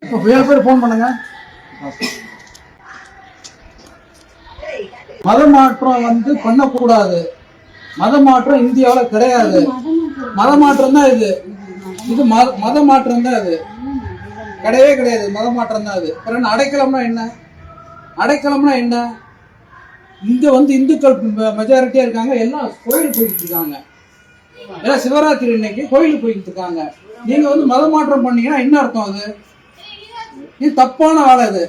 இப்போ 7 பேர் ஃபோன் பண்ணுங்க. மத மாற்றம் பண்ணக்கூடாது. மத மாற்றம் இந்தியாவில் கிடையாது. மத மாற்றம் தான் இது. இது மத மாற்றம் தான் இது. கிடையவே கிடையாது. மத மாற்றம் தான் அது. அப்புறம் அடைக்கலம்னா என்ன? அடைக்கலம்னா என்ன? இங்க இந்துக்கள் மெஜாரிட்டியா இருக்காங்க. எல்லாம் கோயிலுக்கு போய்கிட்டு இருக்காங்க. எல்லாம் சிவராத்திரி இன்னைக்கு கோயிலுக்கு போய்கிட்டு இருக்காங்க. நீங்க மத மாற்றம் பண்ணீங்கன்னா என்ன அர்த்தம்? அது இது தப்பான வேலை. இது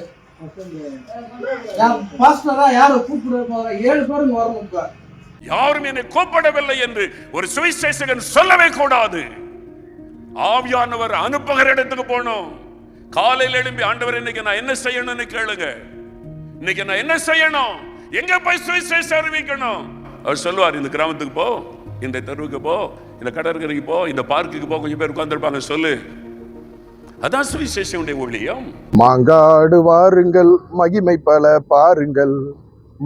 பாஸ்டரா யாரை கூப்பிட 7 பேரும் வரணும். இப்ப யாரும் என்னை கூப்பிடவில்லை என்று ஒரு சுவிசேஷகன் சொல்லவே கூடாது. ஆவியானவர் அனுப்புகிற இடத்துக்கு போனோம். காலையில் எழும்பி ஆண்டவர் இன்னைக்கு நான் என்ன செய்யணும்னு கேளுங்க. இன்னைக்கு நான் என்ன செய்யணும்? எங்க போய் சுவிசேஷம் அறிவிக்கணும்? அவர் சொல்லுவார், இந்த கிராமத்துக்கு போ, இந்த தெருவுக்கு போ, இந்த கடற்கரைக்கு போ, இந்த பார்க்குக்கு போ. கொஞ்சம் பேர் உட்கார்ந்துருப்பாங்க. சொல்லு. அதான் சுவிசேஷனுடைய ஊழியம். மாங்காடு வாருங்கள், மகிமை பல பாருங்கள்,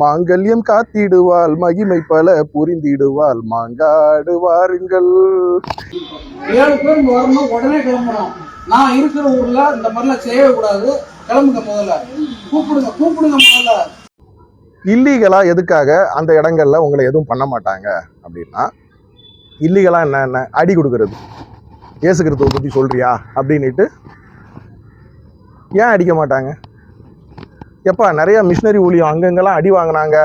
மாங்கல்யம் காத்திடுவாள், மகிமை பல புரிந்திடுவாள், மாங்காடு வாருங்கள். 7 பேர் வரணும். உடனே கிளம்பணும். நான் இருக்கிற ஊர்ல இந்த மாதிரிலாம் செய்யவே கூடாது. கிளம்புங்க. முதல்ல கூப்பிடுங்க முதல்ல. இல்லீகலா எதுக்காக அந்த இடங்கள்ல உங்களை எதுவும் பண்ண மாட்டாங்க அப்படின்னா, இல்லீகலா என்ன அடி கொடுக்கறது. இயேசு கிறிஸ்துவை பற்றி சொல்றியா அப்படின்ட்டு ஏன் அடிக்க மாட்டாங்க? எப்பா நிறைய மிஷினரி ஊழியம் அங்கங்கெல்லாம் அடி வாங்கினாங்க,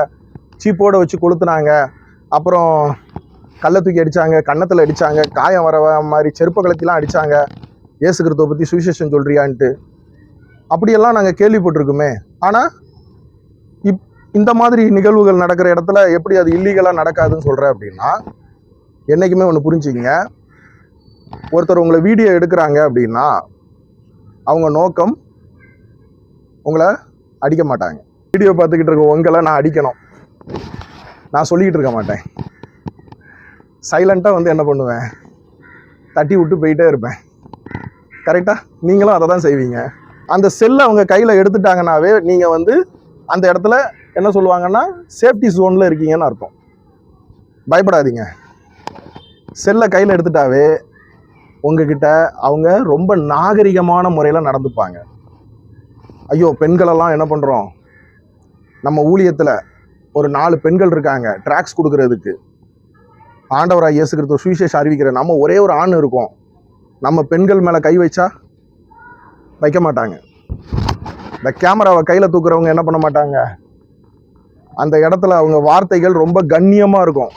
சீப்போட வச்சு கொளுத்துனாங்க, அப்புறம் கல்லை தூக்கி அடித்தாங்க, கன்னத்தில் அடித்தாங்க, காயம் வர மாதிரி செருப்ப கலத்திலாம் அடித்தாங்க. இயேசு கிறிஸ்துவை பற்றி சுவிசேஷம் சொல்றியான்ட்டு அப்படியெல்லாம் நாங்கள் கேள்விப்பட்டிருக்குமே. ஆனால் இந்த மாதிரி நிகழ்வுகள் நடக்கிற இடத்துல எப்படி அது இல்லீகலாக நடக்காதுன்னு சொல்கிறேன் அப்படின்னா, என்றைக்குமே ஒன்று புரிஞ்சுங்க. ஒருத்தர் உங்களை வீடியோ எடுக்கிறாங்க அப்படின்னா அவங்க நோக்கம் உங்களை அடிக்க மாட்டாங்க. வீடியோ பார்த்துக்கிட்டு இருக்க உங்களை நான் அடிக்கணும் நான் சொல்லிக்கிட்டு இருக்க மாட்டேன். சைலண்ட்டாக என்ன பண்ணுவேன், தட்டி விட்டு போயிட்டே இருப்பேன். கரெக்டாக நீங்களும் அதை தான் செய்வீங்க. அந்த செல்லை அவங்க கையில் எடுத்துட்டாங்கன்னாவே நீங்கள் அந்த இடத்துல என்ன சொல்லுவாங்கன்னா சேஃப்டி ஜோனில் இருக்கீங்கன்னு அர்த்தம். பயப்படாதீங்க. செல்லை கையில் எடுத்துட்டாவே உங்ககிட்ட அவங்க ரொம்ப நாகரிகமான முறையில் நடந்துப்பாங்க. ஐயோ, பெண்களெல்லாம் என்ன பண்ணுறோம், நம்ம ஊழியத்தில் ஒரு 4 பெண்கள் இருக்காங்க ட்ராக்ஸ் கொடுக்கறதுக்கு. ஆண்டவராக இயேசு கிறிஸ்து சுவிசேஷம் அறிவிக்கிற நம்ம ஒரே ஒரு ஆண் இருக்கோம். நம்ம பெண்கள் மேலே கை வச்சா வைக்க மாட்டாங்க. இந்த கேமராவை கையில் தூக்குறவங்க என்ன பண்ண மாட்டாங்க, அந்த இடத்துல அவங்க வார்த்தைகள் ரொம்ப கண்ணியமாக இருக்கும்.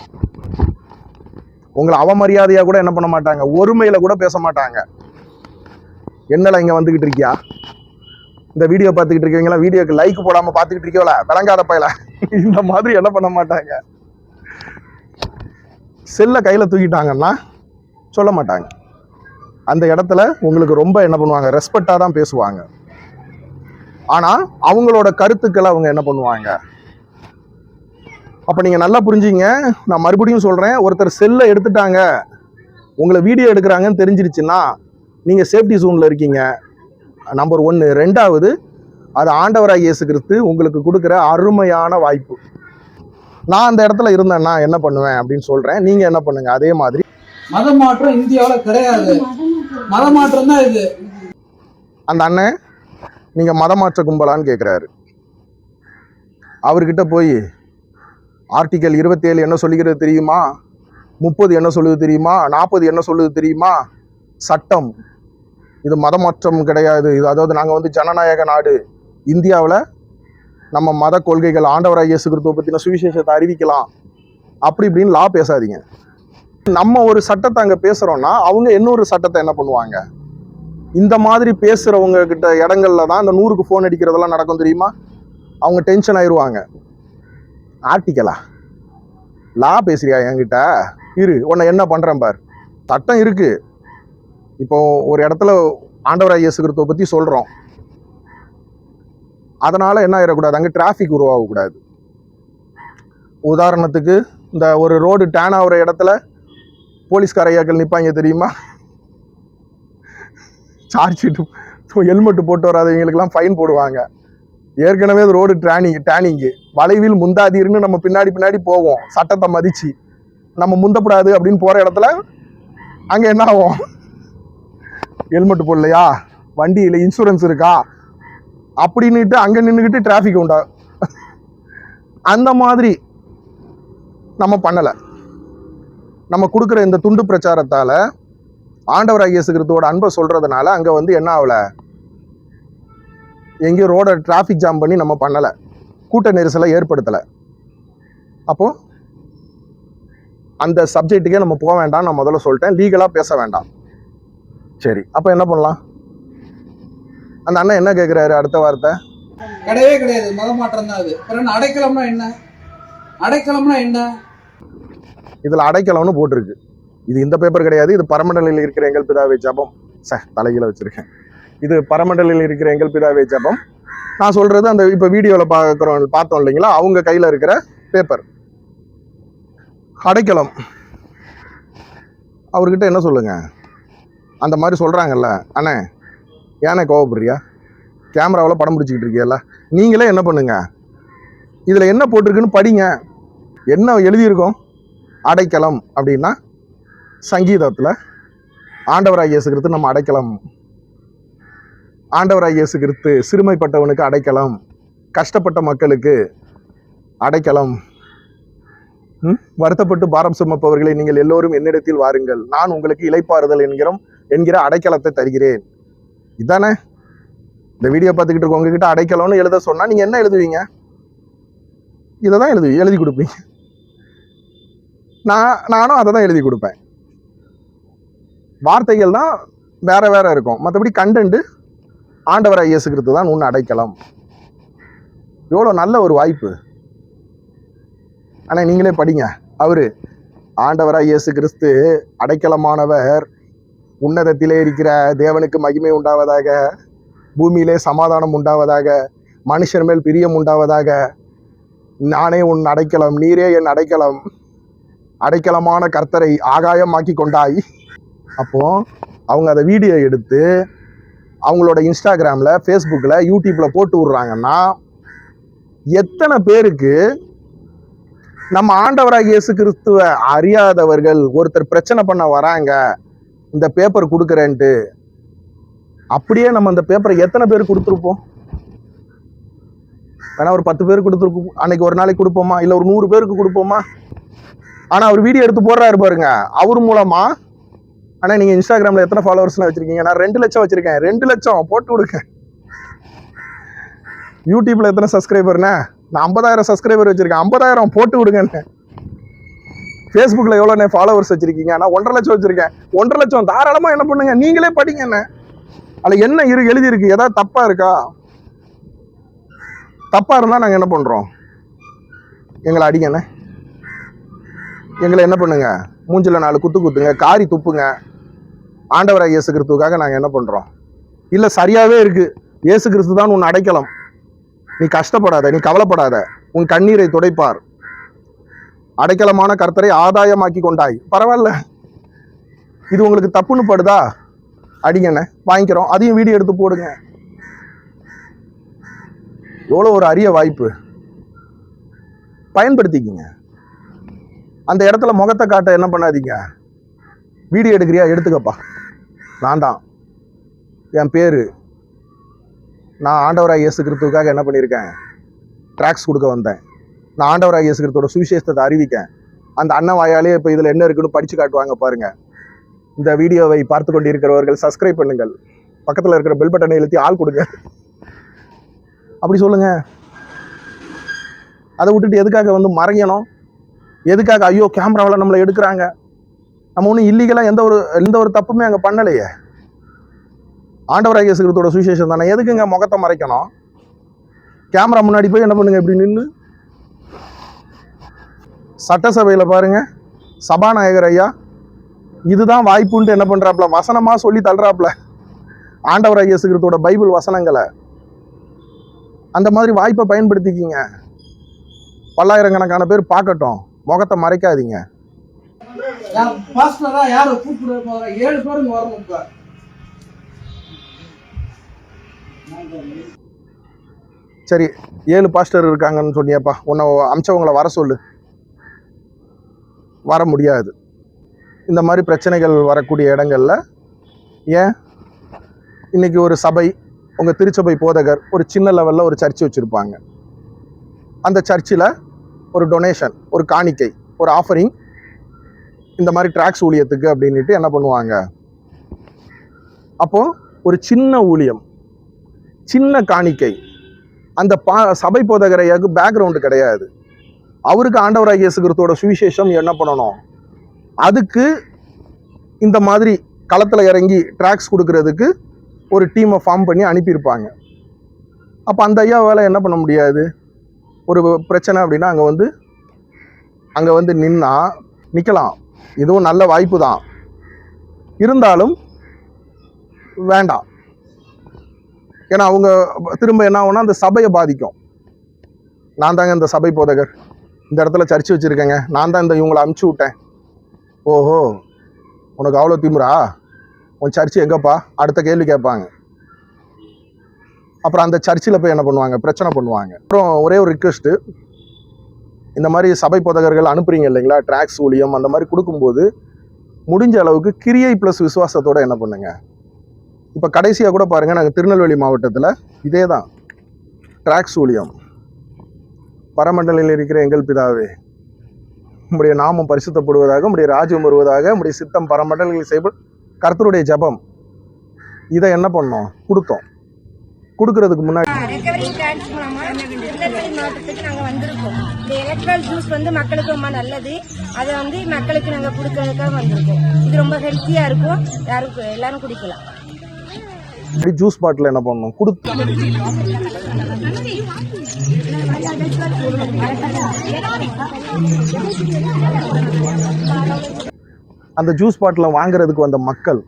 உங்களை அவமரியாதையாக கூட என்ன பண்ண மாட்டாங்க, ஒருமையில் கூட பேச மாட்டாங்க. என்னடா இங்கே வந்துக்கிட்டு இருக்கியா, இந்த வீடியோ பார்த்துக்கிட்டு இருக்கீங்களா, வீடியோக்கு லைக் போடாமல் பார்த்துக்கிட்டு இருக்கீங்களா, விளங்காத பையல, இந்த மாதிரி என்ன பண்ண மாட்டாங்க. செல்லை கையில் தூக்கிட்டாங்கன்னா சொல்ல மாட்டாங்க. அந்த இடத்துல உங்களுக்கு ரொம்ப என்ன பண்ணுவாங்க, ரெஸ்பெக்டாக தான் பேசுவாங்க. ஆனால் அவங்களோட கருத்துக்களை அவங்க என்ன பண்ணுவாங்க. அப்போ நீங்கள் நல்லா புரிஞ்சிங்க. நான் மறுபடியும் சொல்கிறேன், ஒருத்தர் செல்லை எடுத்துட்டாங்க, உங்களை வீடியோ எடுக்கிறாங்கன்னு தெரிஞ்சிருச்சுன்னா நீங்கள் சேஃப்டி ஜோனில் இருக்கீங்க. நம்பர் 1. 2வது, அது ஆண்டவராக இயேசு கிறிஸ்து உங்களுக்கு கொடுக்குற அருமையான வாய்ப்பு. நான் அந்த இடத்துல இருந்தேன்னா என்ன பண்ணுவேன் அப்படின்னு சொல்கிறேன். நீங்கள் என்ன பண்ணுங்க அதே மாதிரி. மத மாற்றம் இந்தியாவில் கிடையாது. மத மாற்றம் தான் இது. அந்த அண்ணன் நீங்கள் மத மாற்ற கும்பலான்னு கேட்குறாரு. அவர்கிட்ட போய் ஆர்டிக்கல் 27 என்ன சொல்லுகிறது தெரியுமா, 30 என்ன சொல்லுது தெரியுமா, 40 என்ன சொல்லுது தெரியுமா, சட்டம். இது மத மாற்றம் கிடையாது. இது அதாவது நாங்கள் ஜனநாயக நாடு. இந்தியாவில் நம்ம மத கொள்கைகள், ஆண்டவராக இயேசு கிறிஸ்துவை பற்றின சுவிசேஷத்தை அறிவிக்கலாம் அப்படி இப்படின்னு லா பேசாதீங்க. நம்ம ஒரு சட்டத்தை அங்கே பேசுகிறோன்னா அவங்க இன்னொரு சட்டத்தை என்ன பண்ணுவாங்க. இந்த மாதிரி பேசுகிறவங்க கிட்ட இடங்கள்ல தான் இந்த 100க்கு ஃபோன் அடிக்கிறதெல்லாம் நடக்கும் தெரியுமா. அவங்க டென்ஷன் ஆயிடுவாங்க. ஆர்டிக்கலா, லா பேசுறியா என்கிட்ட, இரு உன்னை என்ன பண்ணுறேன் பார். சட்டம் இருக்கு. இப்போ ஒரு இடத்துல ஆண்டவராக இயேசு கிறிஸ்துவை பற்றி சொல்கிறோம், அதனால் என்ன ஆகிடக்கூடாது, அங்கே டிராஃபிக் உருவாகக்கூடாது. உதாரணத்துக்கு இந்த ஒரு ரோடு டேன் ஆகிற இடத்துல போலீஸ்கார ஐயாக்கள் நிற்பாங்க தெரியுமா, சார்ஜ் ஷீட்டு ஹெல்மெட்டு போட்டு வராதவங்களுக்கெல்லாம் ஃபைன் போடுவாங்க. ஏற்கனவே அது ரோடு டேனிங்கு, வளைவில் முந்தாதீர்னு நம்ம பின்னாடி போவோம் சட்டத்தை மதித்து. நம்ம முந்தப்படாது அப்படின்னு போகிற இடத்துல அங்கே என்ன ஆகும், ஹெல்மெட் போடலையா வண்டியில் இன்சூரன்ஸ் இருக்கா அப்படின்னுட்டு அங்கே நின்றுக்கிட்டு டிராஃபிக் உண்டா. அந்த மாதிரி நம்ம பண்ணலை. நம்ம கொடுக்குற இந்த துண்டு பிரச்சாரத்தால் ஆண்டவராகிய இயேசு கிறிஸ்துவோட அன்பை சொல்கிறதுனால அங்கே வந்து என்ன ஆகலை, எங்கேயும் ரோடை டிராஃபிக் ஜாம் பண்ணி நம்ம பண்ணலை, கூட்ட நெரிசலை ஏற்படுத்தலை. அப்போது அந்த சப்ஜெக்ட்டுக்கே நம்ம போக வேண்டாம். நான் முதல்ல சொல்லிட்டேன், லீகலாக பேச வேண்டாம். சரி, அப்போ என்ன பண்ணலாம்? அந்த அண்ணன் என்ன கேட்குறாரு அடுத்த வார்த்தை? கிடையவே கிடையாது, மத மாற்றம் தான் அது. அப்புறம் அடைக்கலம்னா என்ன? அடைக்கலம்னா என்ன? இதில் அடைக்கலம்னு போட்டிருக்கு. இது இந்த பேப்பர் கிடையாது, இது பரமண்டலில் இருக்கிற எங்கள் பிதாவே ஜெபம். தலைகீழ வச்சிருக்கேன். இது பரமண்டலில் இருக்கிற எங்கள் பிதாவே ஜெபம். நான் சொல்றது அந்த இப்போ வீடியோவில் பார்த்தோம் இல்லைங்களா, அவங்க கையில் இருக்கிற பேப்பர். அடைக்கலம் அவர்கிட்ட என்ன சொல்லுங்க? அந்த மாதிரி சொல்கிறாங்கல்ல, அண்ணே ஏனே கோவப்படுறியா, கேமராவில் படம் பிடிச்சிக்கிட்டு இருக்கியல்ல, நீங்களே என்ன பண்ணுங்க, இதில் என்ன போட்டிருக்குன்னு படிங்க. என்ன எழுதியிருக்கோம்? அடைக்கலம் அப்படின்னா சங்கீதத்தில் ஆண்டவராகிய இயேசு கிறிஸ்து நம்ம அடைக்கலம். ஆண்டவராகிய இயேசு கிறிஸ்து சிறுமைப்பட்டவனுக்கு அடைக்கலம், கஷ்டப்பட்ட மக்களுக்கு அடைக்கலம். வருத்தப்பட்டு பாரம் சுமப்பவர்களை நீங்கள் எல்லோரும் என்னிடத்தில் வாருங்கள், நான் உங்களுக்கு இளைப்பாறுதல் என்கிற அடைக்கலத்தை தருகிறேன். இதானே இந்த வீடியோ பார்த்துக்கிட்டு இருக்க உங்ககிட்ட அடைக்கலம்னு எழுத சொன்னா நீங்க என்ன எழுதுவீங்க? இதை தான் எழுதி கொடுப்பீங்க. நானும் அதை தான் எழுதி கொடுப்பேன். வார்த்தைகள் தான் வேற வேற இருக்கும், மற்றபடி கண்டென்ட் ஆண்டவராகிய இயேசு கிறிஸ்து தான் உன் அடைக்கலம். எவ்வளோ நல்ல ஒரு வாய்ப்பு. ஆனால் நீங்களே படிங்க. அவரு ஆண்டவராகிய இயேசு கிறிஸ்து அடைக்கலமானவர், உன்னதத்திலே இருக்கிற தேவனுக்கு மகிமை உண்டாவதாக, பூமியிலே சமாதானம் உண்டாவதாக, மனுஷர் மேல் பிரியம் உண்டாவதாக, நானே உன் அடைக்கலம், நீரே என் அடைக்கலம், அடைக்கலமான கர்த்தரை ஆகாயமாக்கி கொண்டாய். அப்போ அவங்க அதை வீடியோ எடுத்து அவங்களோட இன்ஸ்டாகிராமில், ஃபேஸ்புக்கில், யூடியூப்பில் போட்டு விட்றாங்கன்னா எத்தனை பேருக்கு நம்ம ஆண்டவராகிய இயேசு கிறிஸ்துவை அறியாதவர்கள் ஒருத்தர் பிரச்சனை பண்ண வராங்க, இந்த பேப்பர் கொடுக்குறேன்ட்டு, அப்படியே நம்ம அந்த பேப்பரை எத்தனை பேர் கொடுத்துருப்போம்? வேணா ஒரு 10 பேர் கொடுத்துருப்போம், அன்னைக்கு ஒரு நாளைக்கு கொடுப்போமா? இல்லை ஒரு 100 பேருக்கு கொடுப்போமா? ஆனால் அவர் வீடியோ எடுத்து போடுறாரு பாருங்க, அவர் மூலமா. ஆனால் நீங்கள் இன்ஸ்டாகிராமில் எத்தனை ஃபாலோவர்ஸ்லாம் வச்சுருக்கீங்க? நான் 2 லட்சம் வச்சுருக்கேன். 2 லட்சம் போட்டு கொடுங்க. யூடியூப்பில் எத்தனை சப்ஸ்கிரைபர்ண்ணே? நான் 50,000 சப்ஸ்கிரைபர் வச்சுருக்கேன். 50,000 போட்டு விடுங்கண்ணே. ஃபேஸ்புக்கில் எவ்வளோண்ணே ஃபாலோவர்ஸ் வச்சுருக்கீங்க? நான் 1.5 லட்சம் வச்சுருக்கேன். 1.5 லட்சம் தாராளமாக என்ன பண்ணுங்க, நீங்களே படிங்கண்ணே. அதில் என்ன எழுதியிருக்கு? ஏதாவது தப்பாக இருக்கா? தப்பாக இருந்தால் நாங்கள் என்ன பண்ணுறோம்? எங்களை அடிங்கண்ணே. எங்களை என்ன பண்ணுங்க, மூஞ்சில் 4 குத்து குத்துங்க, காரி துப்புங்க. ஆண்டவராகிய இயேசு கிறிஸ்துவுக்காக நாங்கள் என்ன பண்ணுறோம்? இல்லை சரியாகவே இருக்குது, இயேசு கிறிஸ்து தான் உன் அடைக்கலம், நீ கஷ்டப்படாத, நீ கவலைப்படாத, உன் கண்ணீரை துடைப்பார், அடைக்கலமான கர்த்தரை ஆதாயமாக்கி கொண்டாய். பரவாயில்ல, இது உங்களுக்கு தப்புன்னு படுதா? அடிங்கண்ணே, வாங்கிக்கிறோம். அதையும் வீடியோ எடுத்து போடுங்க. எவ்வளோ ஒரு அரிய வாய்ப்பு, பயன்படுத்திக்கிங்க. அந்த இடத்துல முகத்தை காட்ட என்ன பண்ணாதீங்க. வீடியோ எடுக்கிறியா, எடுத்துக்கப்பா, நான் தான், என் பேரு, நான் ஆண்டவராகிய இயேசு கிறிஸ்துவுக்காக என்ன பண்ணியிருக்கேன், ட்ராக்ஸ் கொடுக்க வந்தேன். நான் ஆண்டவராகிய இயேசு கிறிஸ்துவோட சுவிசேஷத்தை அறிவிக்கேன். அந்த அண்ணன் வாயாலே இப்போ இதில் என்ன இருக்குன்னு படித்து காட்டுவாங்க பாருங்க. இந்த வீடியோவை பார்த்து கொண்டு இருக்கிறவர்கள் சப்ஸ்கிரைப் பண்ணுங்கள், பக்கத்தில் இருக்கிற பெல் பட்டனை எழுத்தி ஆள் கொடுங்க, அப்படி சொல்லுங்க. அதை விட்டுட்டு எதுக்காக வந்து மறையணும்? எதுக்காக ஐயோ கேமராவில் நம்மளை எடுக்கிறாங்க? நம்ம ஒன்றும் இல்லீகலாக எந்த ஒரு தப்புமே அங்கே பண்ணலையே. ஆண்டவராகிய இயேசு கிறிஸ்துவோட சுவிசேஷம் தானே, எதுக்குங்க முகத்தை மறைக்கணும்? கேமரா முன்னாடி போய் என்ன பண்ணுங்க, இப்படி நின்று. சட்டசபையில் பாருங்க, சபாநாயகர் ஐயா இதுதான் வாய்ப்புன்ட்டு என்ன பண்றாப்ல, வசனமா சொல்லி தள்ளுறாப்ல ஆண்டவராகிய இயேசு கிறிஸ்துவோட பைபிள் வசனங்களை. அந்த மாதிரி வாய்ப்பை பயன்படுத்திக்கிங்க. பல்லாயிரக்கணக்கான பேர் பார்க்கட்டும், முகத்தை மறைக்காதீங்க. பாஸ்டரா யாரை கூப்பிட போற? 7 பேருங்க வரணும். இப்ப சரி, 7 பாஸ்டர் இருக்காங்கன்னு சொன்னியப்பா, உன்னை அம்சவங்களை வர சொல்லு. வர முடியாது. இந்த மாதிரி பிரச்சனைகள் வரக்கூடிய இடங்கள்ல ஏன் இன்னைக்கு ஒரு சபை, உங்கள் திருச்சபை போதகர் ஒரு சின்ன லெவலில் ஒரு சர்ச் வச்சுருப்பாங்க. அந்த சர்ச்சில் ஒரு டொனேஷன், ஒரு காணிக்கை, ஒரு ஆஃபரிங் இந்த மாதிரி ட்ராக்ஸ் ஊழியத்துக்கு அப்படின்ட்டு என்ன பண்ணுவாங்க. அப்போது ஒரு சின்ன ஊழியம், சின்ன காணிக்கை, அந்த சபை போதகரையாக்கு பேக்ரவுண்டு கிடையாது. அவருக்கு ஆண்டவராகிய இயேசு கிறிஸ்துவோட சுவிசேஷம் என்ன பண்ணணும், அதுக்கு இந்த மாதிரி களத்தில் இறங்கி ட்ராக்ஸ் கொடுக்கறதுக்கு ஒரு டீமை ஃபார்ம் பண்ணி அனுப்பியிருப்பாங்க. அப்போ அந்த ஐயா வேலை என்ன பண்ண முடியாது. ஒரு பிரச்சனை அப்படின்னா அங்கே வந்து நிற்கலாம், இதுவும் நல்ல வாய்ப்பு தான், இருந்தாலும் வேண்டாம். ஏன்னா அவங்க திரும்ப என்ன ஆகும்னா அந்த சபையை பாதிக்கும். நான் தாங்க இந்த சபை போதகர், இந்த இடத்துல சர்ச் வச்சுருக்கேங்க, நான் தான் இவங்களை அமுச்சு விட்டேன். ஓஹோ, உனக்கு அவ்வளோ திமுறா, உன் சர்ச்சு எங்கப்பா, அடுத்த கேள்வி கேட்பாங்க. அப்புறம் அந்த சர்ச்சில் போய் என்ன பண்ணுவாங்க, பிரச்சனை பண்ணுவாங்க. அப்புறம் ஒரே ஒரு ரிக்வெஸ்ட்டு, இந்த மாதிரி சபை போதகர்கள் அனுப்புறீங்க இல்லைங்களா, ட்ராக்ஸ் ஊழியம் அந்த மாதிரி கொடுக்கும்போது முடிஞ்ச அளவுக்கு கிரியை ப்ளஸ் விசுவாசத்தோடு என்ன பண்ணுங்க. இப்போ கடைசியாக கூட பாருங்கள், நாங்கள் திருநெல்வேலி மாவட்டத்தில் இதே தான் ட்ராக்ஸ் ஊழியம். பரமண்டலில் இருக்கிற எங்கள் பிதாவே, உம்முடைய நாமம் பரிசுத்தப்படுவதாக, உம்முடைய ராஜ்யம் வருவதாக, உம்முடைய சித்தம் பரமண்டலில் செய்ய, கர்த்தருடைய ஜெபம். இதை என்ன பண்ணோம், கொடுத்தோம். கொடுக்கறதுக்கு முன்னாடி ரெக்கவரி ஸ்டாண்ட்ஸ் மூலமா திருநெல்வேலி மாவட்டத்துக்கு நாங்கள் வந்திருக்கோம். இந்த எலக்ட்ரல் ஜூஸ் மக்களுக்கு ரொம்ப நல்லது. அதை மக்களுக்கு நாங்கள் கொடுக்கறதுக்காக வந்திருக்கோம். இது ரொம்ப ஹெல்த்தியாக இருக்கும், எல்லாரும் குடிக்கலாம். ஜூஸ் பாட்டில் என்ன பண்ணணும், கொடுத்து அந்த ஜூஸ் பாட்டில் வாங்குறதுக்கு வந்த மக்கள்,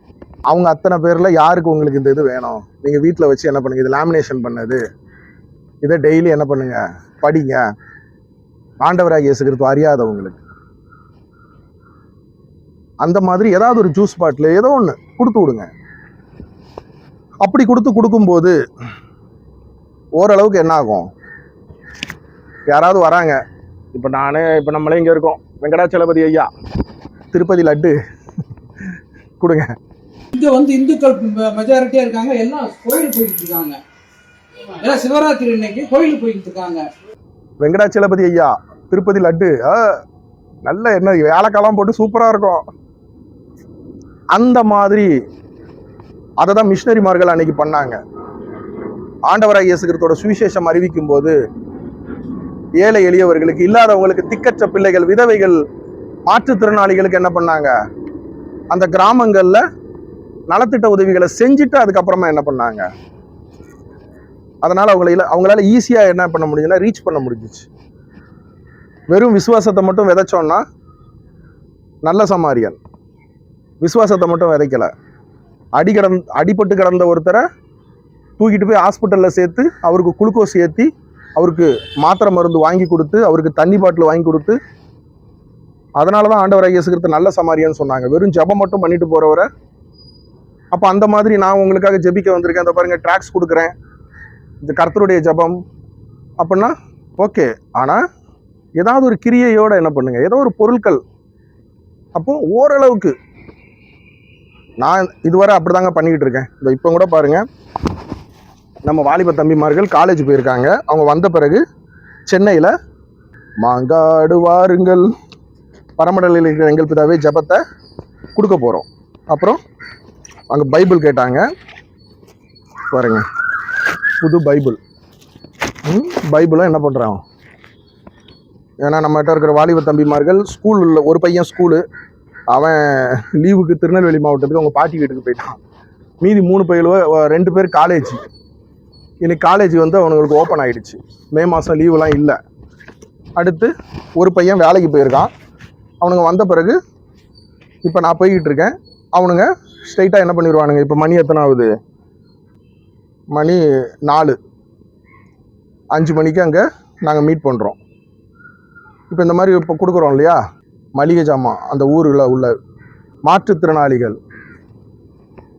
அவங்க அத்தனை பேரில் யாருக்கு உங்களுக்கு இந்த இது வேணும், நீங்கள் வீட்டில் வச்சு என்ன பண்ணுங்க, இது லேமினேஷன் பண்ணது, இதை டெய்லி என்ன பண்ணுங்க, படிங்க. ஆண்டவராகிய இயேசு கிறிஸ்து அறியாதவங்களுக்கு அந்த மாதிரி ஏதாவது ஒரு ஜூஸ் பாட்டில் ஏதோ ஒன்று கொடுத்து விடுங்க. அப்படி கொடுக்கும்போது ஓரளவுக்கு என்ன ஆகும், யாராவது வராங்க. இப்போ நம்மளே இங்கே இருக்கோம், வெங்கடாச்சலபதி ஐயா திருப்பதி லட்டு கொடுங்க. இங்க இந்துக்கள் மெஜாரிட்டியா இருக்காங்க, எல்லாம் கோயிலுக்கு போயிட்டு இருக்காங்க. எல்லாம் சிவராத்திரி இன்னைக்கு கோயிலுக்கு போயிட்டு இருக்காங்க. வெங்கடாச்சலபதி ஐயா திருப்பதி லட்டு நல்ல என்ன ஏலக்காலாம் போட்டு சூப்பரா இருக்கும். அந்த மாதிரி அதை தான் மிஷினரிமார்கள் அன்னைக்கு பண்ணாங்க. ஆண்டவராகிய இயேசு கிறிஸ்துவோட சுவிசேஷம் அறிவிக்கும் போது ஏழை எளியவர்களுக்கு, இல்லாதவங்களுக்கு, திக்கற்ற பிள்ளைகள், விதவைகள், மாற்றுத்திறனாளிகளுக்கு என்ன பண்ணாங்க, அந்த கிராமங்கள்ல நலத்திட்ட உதவிகளை செஞ்சுட்டு அதுக்கப்புறமா என்ன பண்ணாங்க. அதனால அவங்களால ஈஸியா என்ன பண்ண முடியுதுன்னா ரீச் பண்ண முடிஞ்சிச்சு. வெறும் விசுவாசத்தை மட்டும் விதைச்சோன்னா, நல்ல சமாரியன் விசுவாசத்தை மட்டும் விதைக்கல, அடிபட்டு கிடந்த ஒருத்தரை தூக்கிட்டு போய் ஹாஸ்பிட்டலில் சேர்த்து அவருக்கு குளுக்கோஸ் ஏற்றி, அவருக்கு மாத்திரை மருந்து வாங்கி கொடுத்து, அவருக்கு தண்ணி பாட்டில் வாங்கி கொடுத்து, அதனால தான் ஆண்டவராகிய இயேசு கிறிஸ்து நல்ல சமாரியன்னு சொன்னாங்க. வெறும் ஜெபம் மட்டும் பண்ணிட்டு போறவரை. அப்போ அந்த மாதிரி நான் உங்களுக்காக ஜெபிக்க வந்திருக்கேன், அந்த பாருங்க ட்ராக்ஸ் கொடுக்குறேன், இந்த கர்த்தருடைய ஜெபம் அப்படின்னா ஓகே. ஆனால் ஏதாவது ஒரு கிரியையோட என்ன பண்ணுங்க, ஏதோ ஒரு பொருட்கள். அப்போ ஓரளவுக்கு நான் இதுவரை அப்படிதாங்க பண்ணிக்கிட்டு இருக்கேன். இப்போ கூட பாருங்க, நம்ம வாலிப தம்பிமார்கள் காலேஜ் போயிருக்காங்க. அவங்க வந்த பிறகு சென்னையில் மாங்காடு வாருங்கள் பரமடலில் இருக்கிற எங்கள் பிதாவே ஜபத்தை கொடுக்க போகிறோம். அப்புறம் அங்கே பைபிள் கேட்டாங்க பாருங்க, புது பைபிளை என்ன பண்ணுறான். ஏன்னா நம்மகிட்ட இருக்கிற வாலிப தம்பிமார்கள் ஸ்கூலில் ஒரு பையன் ஸ்கூலு, அவன் லீவுக்கு திருநெல்வேலி மாவட்டத்துக்கு அவங்க பாட்டி வீட்டுக்கு போயிட்டான். மீதி 3 பையலுவோ 2 பேர் காலேஜ். இன்னைக்கு காலேஜ் அவனுங்களுக்கு ஓப்பன் ஆகிடுச்சு, மே மாதம் லீவுலாம் இல்லை. அடுத்து ஒரு பையன் வேலைக்கு போயிருக்கான். அவனுங்க வந்த பிறகு இப்போ நான் போய்கிட்டு இருக்கேன். அவனுங்க ஸ்ட்ரைட்டாக என்ன பண்ணிடுவானுங்க, இப்போ மணி எத்தனை ஆகுது, மணி 4, 5 மணிக்கு அங்கே நாங்கள் மீட் பண்ணுறோம். இப்போ இந்த மாதிரி இப்போ கொடுக்குறோம் இல்லையா மளிகை ஜாமான், அந்த ஊரில் உள்ள மாற்றுத்திறனாளிகள்,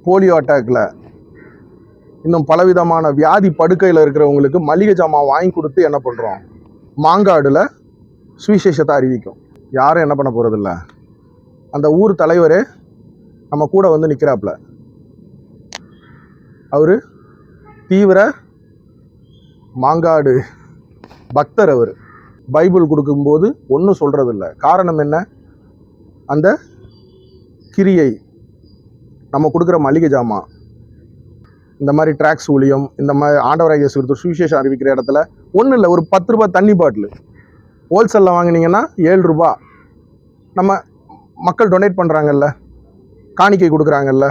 போலியோ அட்டாக்ல, இன்னும் பலவிதமான வியாதி படுக்கையில் இருக்கிறவங்களுக்கு மளிகை ஜாமான் வாங்கி கொடுத்து என்ன பண்ணுறோம், மாங்காடுல சுவிசேஷத்தை அறிவிக்கும். யாரும் என்ன பண்ண போகிறதில்ல, அந்த ஊர் தலைவரே நம்ம கூட நிற்கிறாப்புல. அவர் தீவிர மாங்காடு பக்தர். அவர் பைபிள் கொடுக்கும்போது ஒன்றும் சொல்கிறதில்ல. காரணம் என்ன? அந்த கிரியை, நம்ம கொடுக்குற மளிகை ஜாமான், இந்த மாதிரி ட்ராக்ஸ் ஊழியம், இந்த மாதிரி ஆண்டவராகிய இயேசு கிறிஸ்து சுவிசேஷம் அறிவிக்கிற இடத்துல ஒன்றும் இல்லை, ஒரு 10 ரூபாய் தண்ணி பாட்டில் ஹோல்சேலில் வாங்கினீங்கன்னா 7 ரூபா. நம்ம மக்கள் டொனேட் பண்ணுறாங்கல்ல, காணிக்கை கொடுக்குறாங்கல்ல,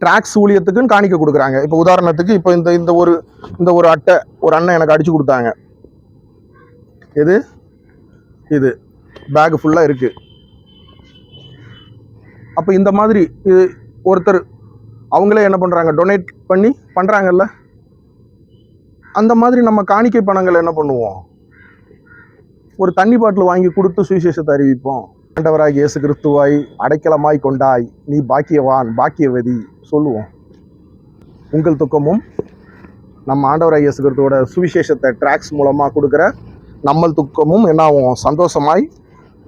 ட்ராக்ஸ் ஊழியத்துக்குன்னு காணிக்கை கொடுக்குறாங்க. இப்போ உதாரணத்துக்கு இப்போ இந்த ஒரு அட்டை ஒரு அண்ணன் எனக்கு அடித்து கொடுத்தாங்க. இது பேக் ஃபுல்லாக இருக்குது. அப்போ இந்த மாதிரி ஒருத்தர் அவங்களே என்ன பண்ணுறாங்க, டொனேட் பண்ணி பண்ணுறாங்கல்ல, அந்த மாதிரி நம்ம காணிக்கை பணங்கள் என்ன பண்ணுவோம், ஒரு தண்ணி பாட்டில் வாங்கி கொடுத்து சுவிசேஷத்தை அறிவிப்போம். ஆண்டவராய் இயேசு கிறிஸ்துவாய் அடைக்கலமாய் கொண்டாய், நீ பாக்கியவான் பாக்கியவதி சொல்லுவோம். உங்கள் துக்கமும் நம்ம ஆண்டவராய் இயேசு கிறிஸ்துவோட சுவிசேஷத்தை ட்ராக்ஸ் மூலமாக கொடுக்குற நம்ம துக்கமும் என்ன ஆகும், சந்தோஷமாய்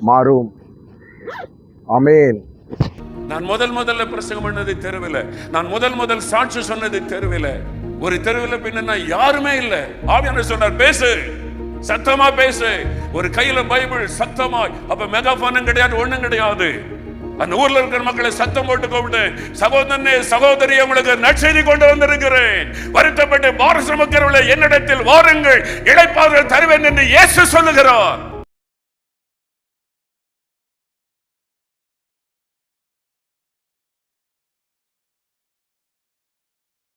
மாறும். ஆமேன். நான் முதல்ல பிரசங்கம் பண்ணது தெருவில், நான் முதல் சாட்சி சொன்னது தெருவில். ஒரு தெருவில் பின்னா யாருமே இல்லை. ஆவியானவர் சொன்னார், பேசு, சத்தமா பேசு. ஒரு கையில பைபிள் சத்தமாய். அப்ப மெகாஃபோனும் கிடையாது, ஒண்ணும் கிடையாது. அந்த ஊர்ல இருக்கிற மக்களை சத்தம் போட்டு கூப்பிட்டு, சகோதரனே சகோதரி, உங்களுக்கு நற்செய்தி கொண்டு வந்திருக்கிறேன், வருத்தப்பட்டு பார சுமக்கிறவர்களே என்னிடத்தில் வாருங்கள், இளைப்பாறுதல் தருவேன் என்று இயேசு சொல்லுகிறார்.